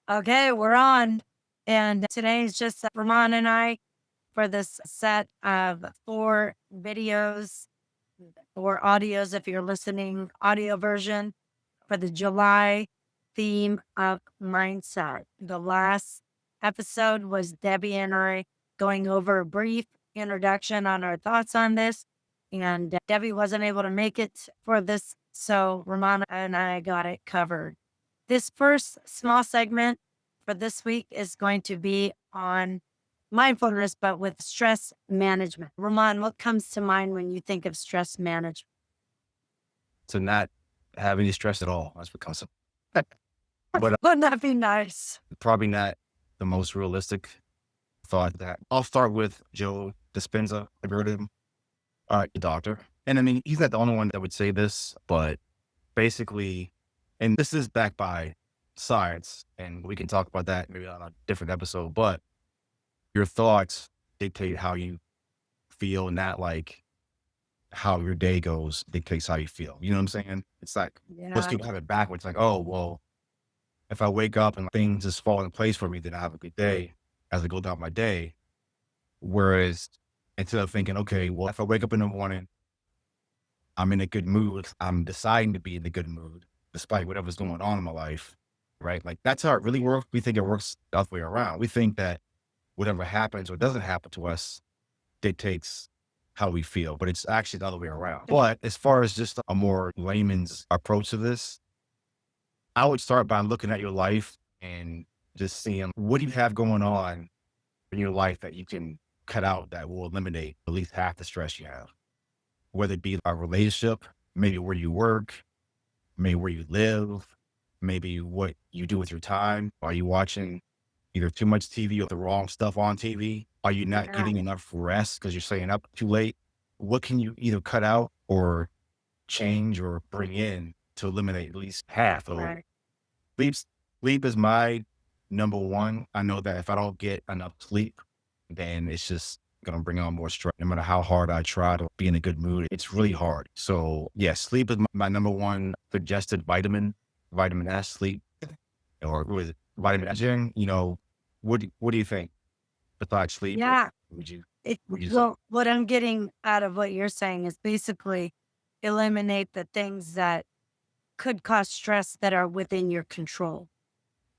Okay, we're on. And today is just Ramon and I for this set of 4 videos or audios if you're listening, audio version for the July theme of mindset. The last episode was Debbie and I going over a brief introduction on our thoughts on this. And Debbie wasn't able to make it for this. So Ramon and I got it covered. This first small segment for this week is going to be on mindfulness, but with stress management. Ramon, what comes to mind when you think of stress management? To not have any stress at all. That's what comes up. But Wouldn't that be nice? probably not the most realistic thought that I'll start with Joe Dispenza. I've heard of him. The doctor. And I mean, he's not the only one that would say this, but basically, and this is backed by science, and we can talk about that maybe on a different episode, but your thoughts dictate how you feel, not like how your day goes dictates how you feel. You know what I'm saying? It's like most Yeah. people have it backwards, like, oh, well, if I wake up and things just fall in place for me, then I have a good day as I go down my day. Whereas instead of thinking, okay, well, if I wake up in the morning, I'm in a good mood, I'm deciding to be in a good mood despite whatever's going on in my life, right? Like that's how it really works. We think it works the other way around. We think that whatever happens or doesn't happen to us dictates how we feel, but it's actually the other way around. But as far as just a more layman's approach to this, I would start by looking at your life and just seeing what do you have going on in your life that you can cut out that will eliminate at least half the stress you have, whether it be a relationship, maybe where you work, maybe where you live, maybe what you do with your time. Are you watching either too much TV or the wrong stuff on TV? Are you not Yeah. getting enough rest because you're staying up too late? What can you either cut out or change or bring in to eliminate at least half of it? Right. Sleep, sleep is my number one. I know that if I don't get enough sleep, then it's just gonna bring on more stress. No matter how hard I try to be in a good mood, it's really hard. So yeah, sleep is my number one suggested vitamin S, sleep, or what is it, vitamin S. Jen, what do you think besides sleep? Or Yeah. would you It, would you say? well, what I'm getting out of what you're saying is basically eliminate the things that could cause stress that are within your control,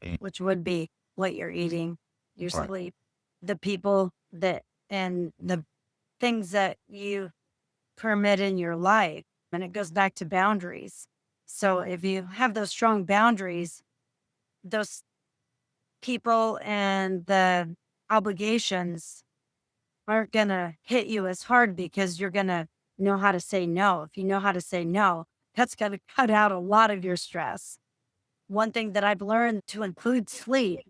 Eh, which would be what you're eating, your Right. sleep, the people that, and the things that you permit in your life. And it goes back to boundaries. So if you have those strong boundaries, those people and the obligations aren't going to hit you as hard because you're going to know how to say no. If you know how to say no, that's going to cut out a lot of your stress. One thing that I've learned to include sleep.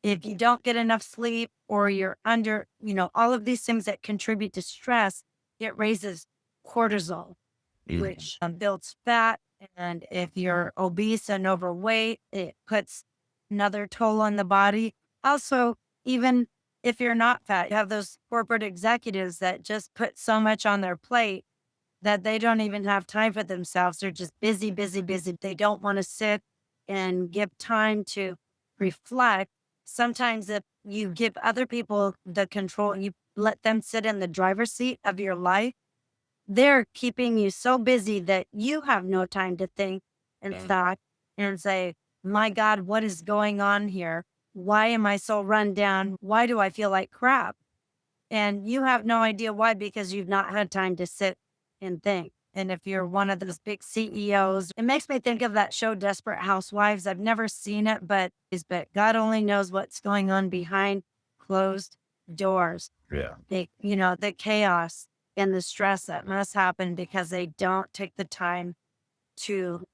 If you don't get enough sleep or you're under, all of these things that contribute to stress, it raises cortisol, Mm. which builds fat. And if you're obese and overweight, it puts another toll on the body. Also, even if you're not fat, you have those corporate executives that just put so much on their plate that they don't even have time for themselves. They're just busy, busy, busy. They don't want to sit and give time to reflect. Sometimes, if you give other people the control and you let them sit in the driver's seat of your life, they're keeping you so busy that you have no time to think and Mm. thought and say, my God, what is going on here? Why am I so run down? Why do I feel like crap? And you have no idea why, because you've not had time to sit and think. And if you're one of those big CEOs, it makes me think of that show, Desperate Housewives. I've never seen it, but God only knows what's going on behind closed doors. Yeah. The chaos and the stress that must happen because they don't take the time to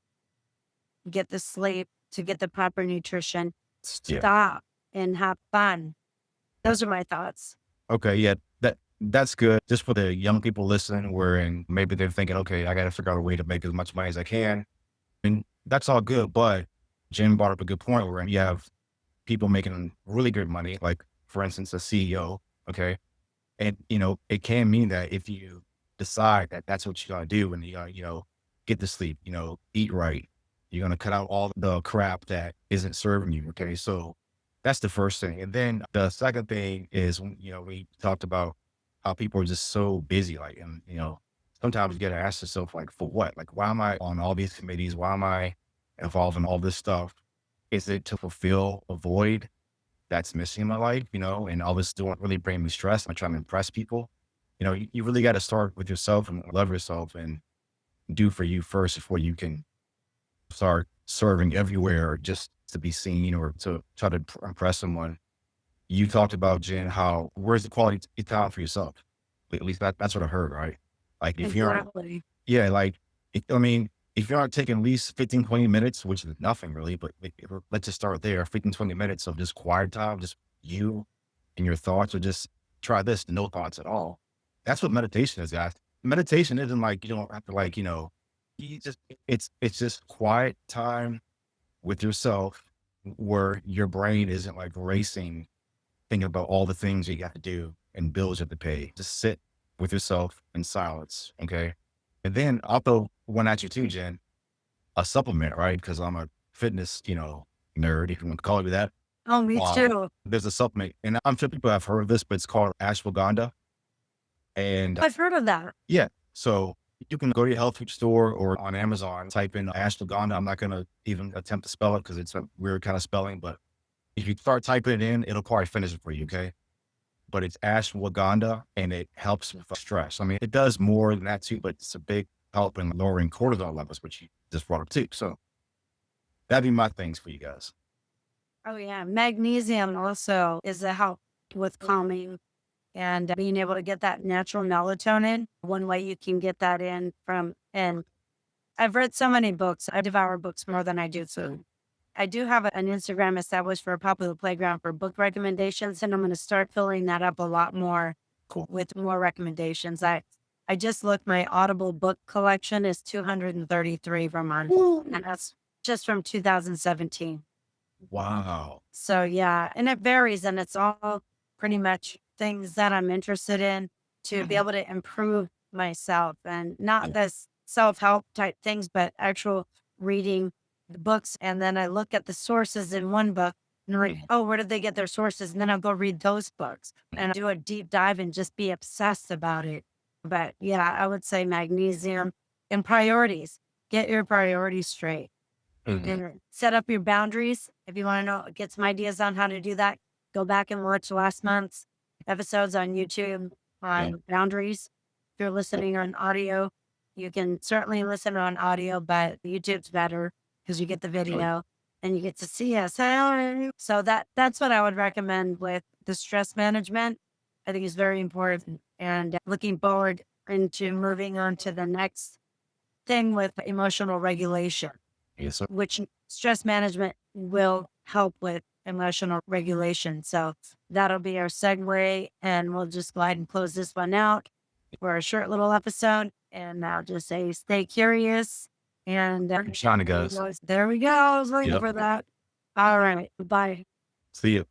get the sleep, to get the proper nutrition, Yeah. stop and have fun. Those are my thoughts. Okay, yeah, that's good. Just for the young people listening, wherein maybe they're thinking, okay, I got to figure out a way to make as much money as I can, and that's all good. But Jim brought up a good point where you have people making really good money, like for instance, a CEO. Okay, and it can mean that if you decide that that's what you're gonna do, and you get to sleep, eat right, you're gonna cut out all the crap that isn't serving you. Okay, so That's the first thing. And then the second thing is, we talked about how people are just so busy, like, and, sometimes you got to ask yourself, like, for what? Like, why am I on all these committees? Why am I involved in all this stuff? Is it to fulfill a void that's missing in my life, and all this don't really bring me stress? I'm trying to impress people. You really got to start with yourself and love yourself and do for you first before you can start serving everywhere just to be seen or to try to impress someone. You talked about, Jen, how where's the quality time for yourself? At least that's what I heard, right? Like if you aren't, Exactly. yeah, like I mean, if you aren't taking at least 15, 20 minutes, which is nothing really, but let's just start there. 15, 20 minutes of just quiet time, just you and your thoughts, or just try this, no thoughts at all. That's what meditation is, guys. Meditation isn't like you don't have to like, you just it's just quiet time with yourself where your brain isn't like racing, thinking about all the things that you have to do and bills you have to pay. Just sit with yourself in silence. Okay. And then I'll throw one at you too, Jen, a supplement, right? Because I'm a fitness, nerd, if you want to call me that. Oh, me too. There's a supplement, and I'm sure people have heard of this, but it's called ashwagandha. And I've heard of that. yeah, so you can go to your health food store or on Amazon, type in ashwagandha. I'm not going to even attempt to spell it because it's a weird kind of spelling, but if you start typing it in, it'll probably finish it for you. Okay. But it's ashwagandha and it helps with stress. I mean, it does more than that too, but it's a big help in lowering cortisol levels, which you just brought up too. So that'd be my things for you guys. Oh, yeah. Magnesium also is a help with calming and being able to get that natural melatonin. One way you can get that in from, and I've read so many books. I devour books more than I do food. I do have an Instagram established for a popular playground for book recommendations, and I'm going to start filling that up a lot more Cool. with more recommendations. I just looked, my Audible book collection is 233 Vermont, and that's just from 2017. Wow. So yeah, and it varies and it's all pretty much things that I'm interested in to be able to improve myself and not this self-help type things, but actual reading the books. And then I look at the sources in one book and I'm like, oh, where did they get their sources? And then I'll go read those books and do a deep dive and just be obsessed about it. But yeah, I would say magnesium and priorities. Get your priorities straight. Mhm. And set up your boundaries. If you want to know, get some ideas on how to do that, go back and watch last month's episodes on YouTube Yeah. on boundaries. If you're listening on audio, you can certainly listen on audio, but YouTube's better because you get the video and you get to see us. So that's what I would recommend with the stress management. I think is very important. And looking forward into moving on to the next thing with emotional regulation, Yes, sir. which stress management will help with emotional regulation. So that'll be our segue, and we'll just go ahead and close this one out for a short little episode. And I'll just say, stay curious. And Keep shining, guys. there we go. I was waiting Yep. for that. All right. Bye. See you.